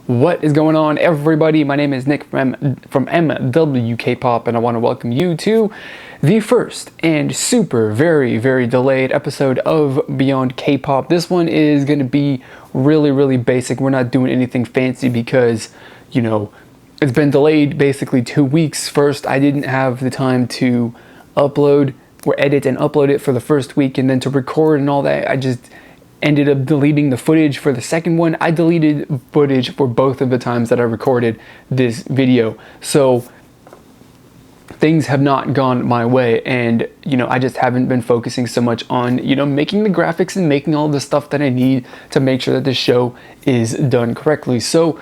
What is going on, everybody? My name is Nick from MW K-pop, and I want to welcome you to the first and very delayed episode of Beyond K-pop. This one is going to be really basic. We're not doing anything fancy because, it's been delayed basically 2 weeks. First, I didn't have the time to upload or edit and upload it for the first week, and then to record and all that, I just ended up deleting the footage for the second one. I deleted footage for both of the times that I recorded this video. So things have not gone my way, and I just haven't been focusing so much on making the graphics and making all the stuff that I need to make sure that the show is done correctly. So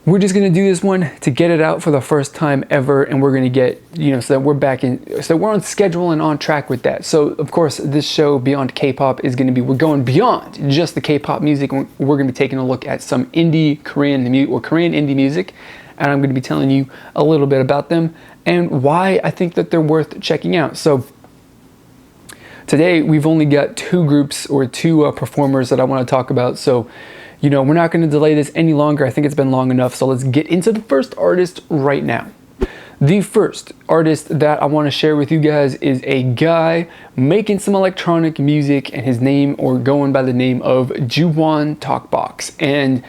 we're just gonna do this one to get it out for the first time ever, and we're gonna get, so that we're back in, so we're on schedule and on track with that. So of course, this show Beyond K-pop is gonna be, we're going beyond just the K-pop music. We're gonna be taking a look at some Korean indie music, and I'm gonna be telling you a little bit about them and why I think that they're worth checking out. So today we've only got two groups or two performers that I want to talk about. So we're not going to delay this any longer. I think it's been long enough. So let's get into the first artist right now. The first artist that I want to share with you guys is a guy making some electronic music, and his name, or going by the name of Juwon Talkbox. And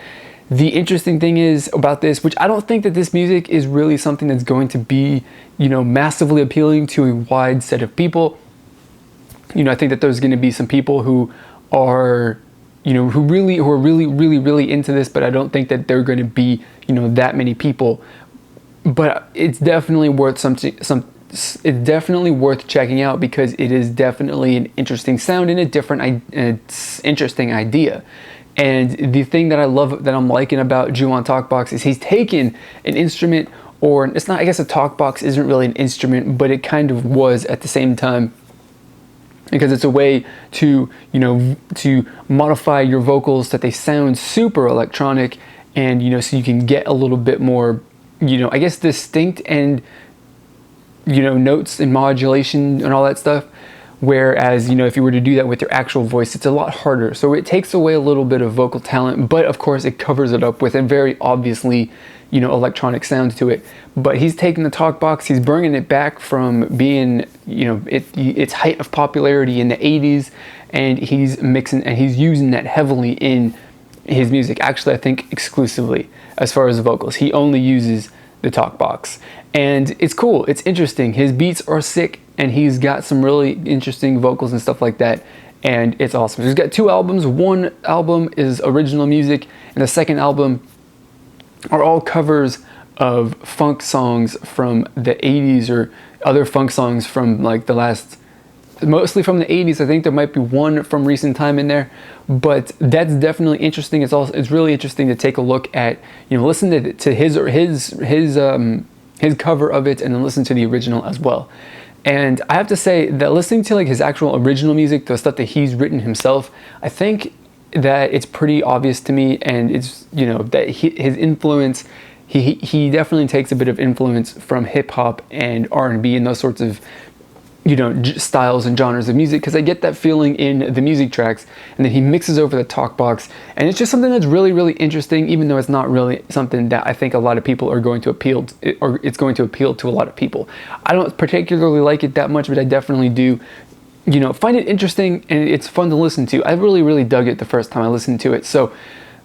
the interesting thing is about this, which I don't think that this music is really something that's going to be, massively appealing to a wide set of people. I think that there's going to be some people who are who are really into this, but I don't think that they're going to be, that many people. But it's definitely worth it's definitely worth checking out, because it is definitely an interesting sound and it's interesting idea. And the thing that I love, that I'm liking about Juwon Talkbox, is he's taken an instrument, or it's not, I guess a talkbox isn't really an instrument, but it kind of was at the same time, because it's a way to, to modify your vocals that they sound super electronic, and, so you can get a little bit more, I guess distinct and, notes and modulation and all that stuff. Whereas, if you were to do that with your actual voice, it's a lot harder. So it takes away a little bit of vocal talent, but of course it covers it up with a very obviously, electronic sound to it. But he's taking the talkbox, he's bringing it back from being, its height of popularity in the 80s, and he's mixing and he's using that heavily in his music. Actually, I think exclusively as far as the vocals. He only uses the talkbox. And it's cool, it's interesting. His beats are sick, and he's got some really interesting vocals and stuff like that. And it's awesome. He's got two albums. One album is original music, and the second album are all covers of funk songs from the 80s, or other funk songs from like the last, mostly from the 80s. I think there might be one from recent time in there, but that's definitely interesting. It's really interesting to take a look at, listen to his cover of it, and then listen to the original as well. And I have to say that listening to like his actual original music, the stuff that he's written himself, I think that it's pretty obvious to me, and it's, that his influence, he definitely takes a bit of influence from hip hop and R&B and those sorts of, styles and genres of music, because I get that feeling in the music tracks, and then he mixes over the talkbox, and it's just something that's really interesting, even though it's not really something that I think a lot of people are going to appeal to, or it's going to appeal to a lot of people. I don't particularly like it that much, but I definitely do, find it interesting, and it's fun to listen to. I really dug it the first time I listened to it. So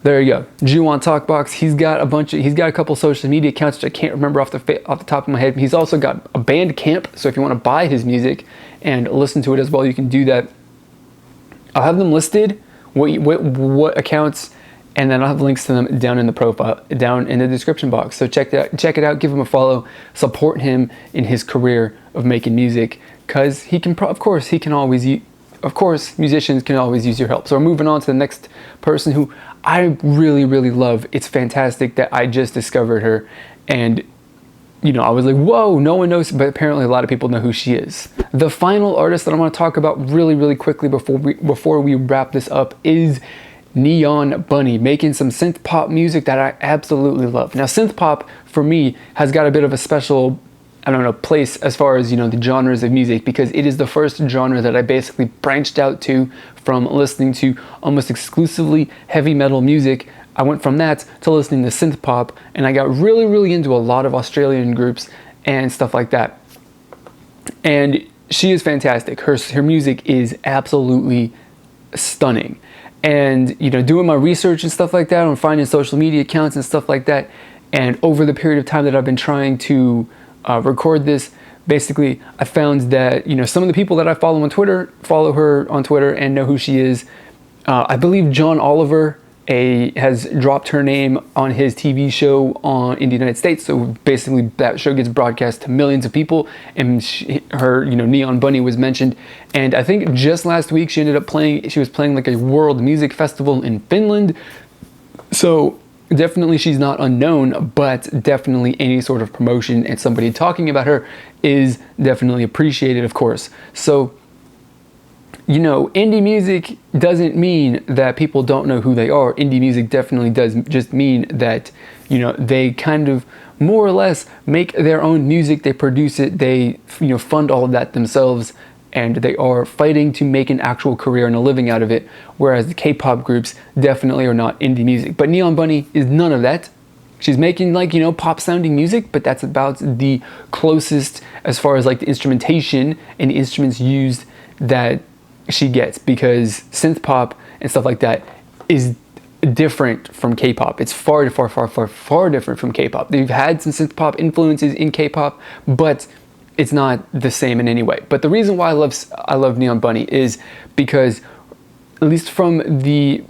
there you go, Juwon Talkbox. He's got a couple social media accounts, which I can't remember off the top of my head. He's also got a Bandcamp, so if you want to buy his music and listen to it as well, you can do that. I'll have them listed, what accounts, and then I'll have links to them down in the profile, down in the description box. So check it out, give him a follow, support him in his career of making music, because he can, of course, musicians can always use your help. So we're moving on to the next person who I really love. It's fantastic that I just discovered her, and I was like, whoa, no one knows, but apparently a lot of people know who she is. The final artist that I want to talk about really quickly before we wrap this up is Neon Bunny, making some synth pop music that I absolutely love. Now, synth pop for me has got a bit of a special, place as far as, the genres of music, because it is the first genre that I basically branched out to from listening to almost exclusively heavy metal music I went from that to listening to synth pop, and I got really, really into a lot of Australian groups and stuff like that. And she is fantastic. Her music is absolutely stunning. And, you know, doing my research and stuff like that, on finding social media accounts and stuff like that, and over the period of time that I've been trying to record this, basically I found that, you know, some of the people that I follow her on Twitter and know who she is. I believe John Oliver has dropped her name on his TV show in the United States. So basically that show gets broadcast to millions of people, and her, you know, Neon Bunny was mentioned. And I think just last week she was playing like a world music festival in Finland. So definitely she's not unknown, but definitely any sort of promotion and somebody talking about her is definitely appreciated, of course. So, you know, indie music doesn't mean that people don't know who they are. Indie music definitely does just mean that, you know, they kind of more or less make their own music, they produce it, they, you know, fund all of that themselves, and they are fighting to make an actual career and a living out of it, whereas the K-pop groups definitely are not indie music. But Neon Bunny is none of that. She's making, like, you know, pop sounding music, but that's about the closest as far as like the instrumentation and the instruments used that she gets, because synth pop and stuff like that is different from K-pop. It's far different from K-pop. They've had some synth pop influences in K-pop, but it's not the same in any way. But the reason why I love Neon Bunny is because, at least from the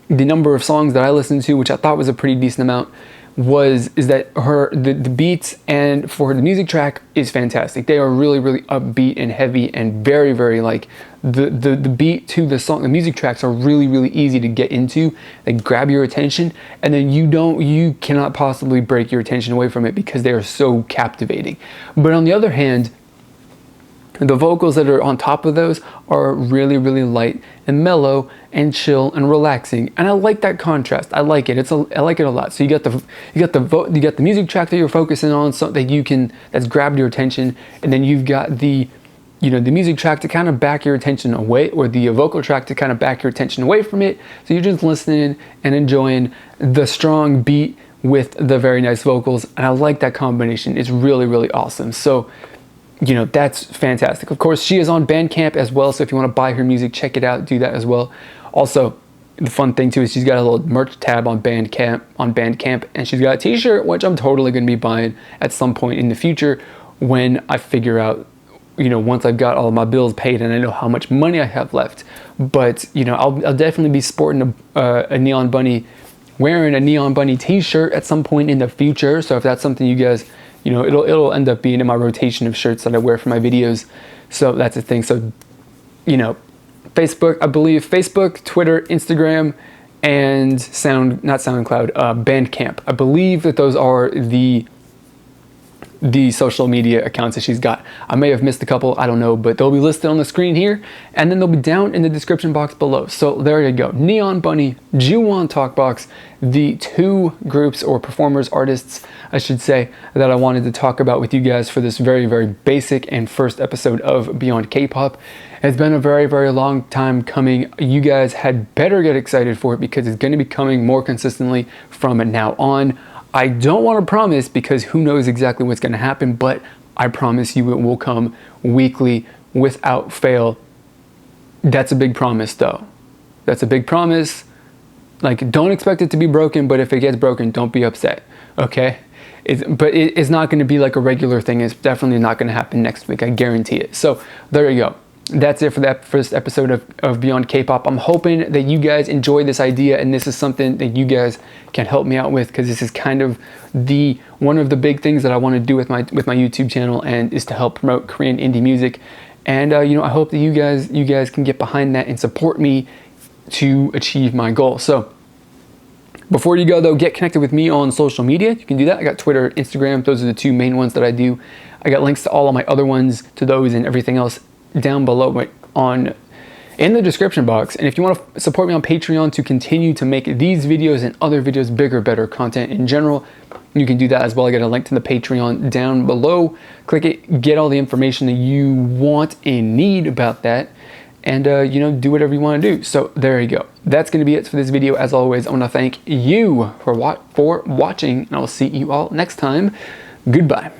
number of songs that I listened to, which I thought was a pretty decent amount, is that the beats and for the music track is fantastic. They are really, really upbeat and heavy and very, very, like, the beat to the song, the music tracks are really, really easy to get into. They grab your attention, and then you cannot possibly break your attention away from it because they are so captivating. But on the other hand, the vocals that are on top of those are really, really light and mellow and chill and relaxing, and I like that contrast. I like it. I like it a lot. So you got the music track that you're focusing on, so that that's grabbed your attention, and then you've got the music track to kind of back your attention away, or the vocal track to kind of back your attention away from it. So you're just listening and enjoying the strong beat with the very nice vocals, and I like that combination. It's really, really awesome. So, you know, that's fantastic. Of course, she is on Bandcamp as well, so if you want to buy her music, check it out, do that as well. Also, the fun thing too is she's got a little merch tab on Bandcamp, and she's got a t-shirt, which I'm totally going to be buying at some point in the future when I figure out, you know, once I've got all of my bills paid and I know how much money I have left. But, you know, I'll definitely be sporting a Neon Bunny, wearing a Neon Bunny t-shirt at some point in the future. So if that's something you guys, you know, it'll end up being in my rotation of shirts that I wear for my videos. So that's a thing. So, you know, Facebook, Twitter, Instagram, and Bandcamp. I believe that those are the social media accounts that she's got. I may have missed a couple, I don't know, but they'll be listed on the screen here, and then they'll be down in the description box below. So there you go. Neon Bunny, Juwon Talkbox, the two groups or performers, artists, I should say, that I wanted to talk about with you guys for this very, very basic and first episode of Beyond K-Pop. It's been a very, very long time coming. You guys had better get excited for it, because it's going to be coming more consistently from now on. I don't want to promise, because who knows exactly what's going to happen, but I promise you it will come weekly without fail. That's a big promise, though. That's a big promise. Like, don't expect it to be broken, but if it gets broken, don't be upset, okay? But it's not going to be like a regular thing. It's definitely not going to happen next week. I guarantee it. So there you go. That's it for that first episode of Beyond K-Pop. I'm hoping that you guys enjoy this idea, and this is something that you guys can help me out with, because this is kind of one of the big things that I want to do with my YouTube channel, and is to help promote Korean indie music. And you know, I hope that you guys can get behind that and support me to achieve my goal. So before you go though, get connected with me on social media. You can do that. I got Twitter, Instagram. Those are the two main ones that I do. I got links to all of my other ones, to those and everything else, down below in the description box. And if you want to support me on Patreon to continue to make these videos and other videos, bigger, better content in general, you can do that as well. I got a link to the Patreon down below. Click it, get all the information that you want and need about that. and you know, do whatever you want to do. So there you go. That's going to be it for this video. As always, I want to thank you for watching, and I'll see you all next time. Goodbye.